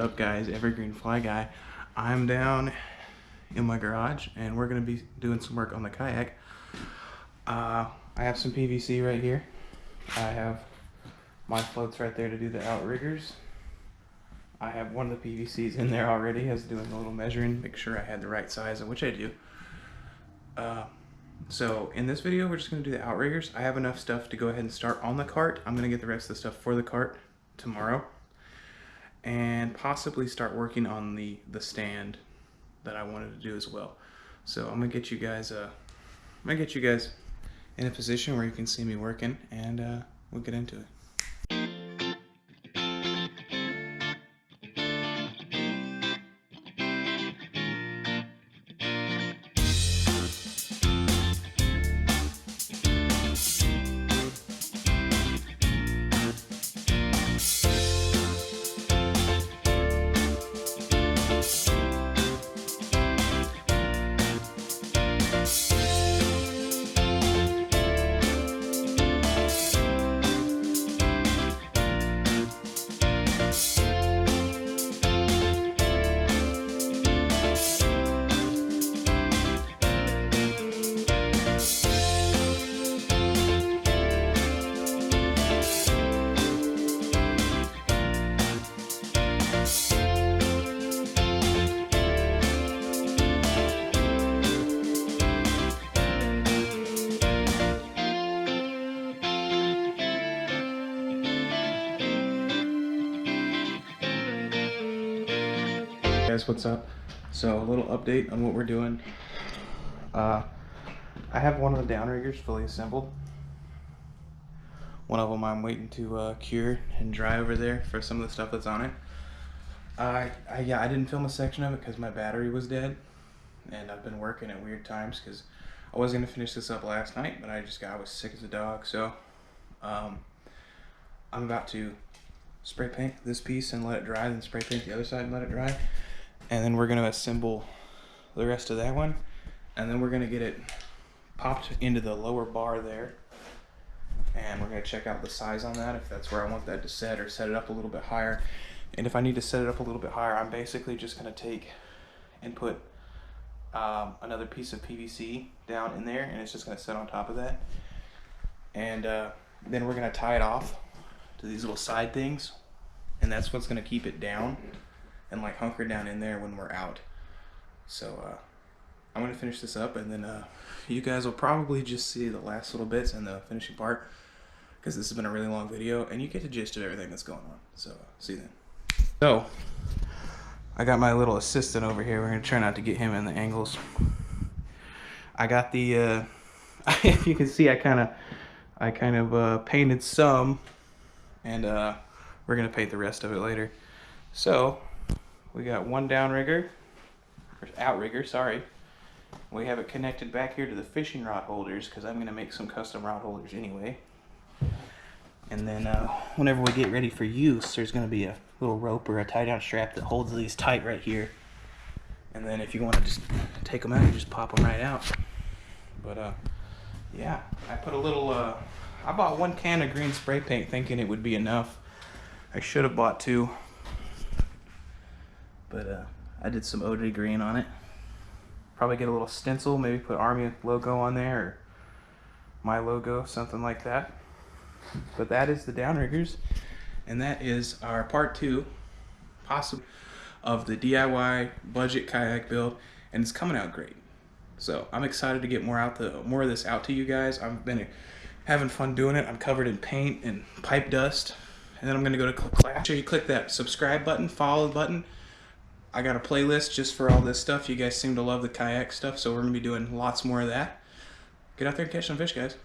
up, guys? Evergreen Fly Guy. I'm down in my garage and we're gonna be doing some work on the kayak. I have some PVC right here. I have my floats right there to do the OutRiggers. I have one of the PVCs in there already. I was doing a little measuring, make sure I had the right size, which I do. So in this video, we're just gonna do the OutRiggers. I have enough stuff to go ahead and start on the cart. I'm gonna get the rest of the stuff for the cart tomorrow, and possibly start working on the stand that I wanted to do as well. So I'm gonna get you guys in a position where you can see me working, and we'll get into it. Guys, what's up? So a little update on what we're doing. I have one of the downriggers fully assembled. One of them I'm waiting to cure and dry over there for some of the stuff that's on it. I didn't film a section of it because my battery was dead, and I've been working at weird times because I was gonna finish this up last night, but I was sick as a dog. So I'm about to spray paint this piece and let it dry, then spray paint the other side and let it dry. And then we're going to assemble the rest of that one, and then we're going to get it popped into the lower bar there, and we're going to check out the size on that, if that's where I want that to set, or set it up a little bit higher. And if I need to set it up a little bit higher, I'm basically just going to take and put another piece of PVC down in there, and it's just going to sit on top of that. And then we're going to tie it off to these little side things, and that's what's going to keep it down and like hunker down in there when we're out. So I'm gonna finish this up, and then you guys will probably just see the last little bits and the finishing part, because this has been a really long video and you get the gist of everything that's going on. So see you then. So I got my little assistant over here. We're gonna try not to get him in the angles. I got the if you can see, I kind of painted some, and we're gonna paint the rest of it later. So we got one downrigger, or outrigger, sorry. We have it connected back here to the fishing rod holders, because I'm going to make some custom rod holders anyway. And then whenever we get ready for use, there's going to be a little rope or a tie down strap that holds these tight right here. And then if you want to just take them out, you just pop them right out. But yeah, I put a little, I bought 1 can of green spray paint thinking it would be enough. I should have bought 2. But I did some OD green on it. Probably get a little stencil, maybe put Army logo on there, or my logo, something like that. But that is the downriggers, and that is our part 2, possibly, of the DIY budget kayak build, and it's coming out great. So I'm excited to get more of this out to you guys. I've been having fun doing it. I'm covered in paint and pipe dust, and then I'm gonna go to class. Make sure you click that subscribe button, follow button. I got a playlist just for all this stuff. You guys seem to love the kayak stuff, so we're gonna be doing lots more of that. Get out there and catch some fish, guys.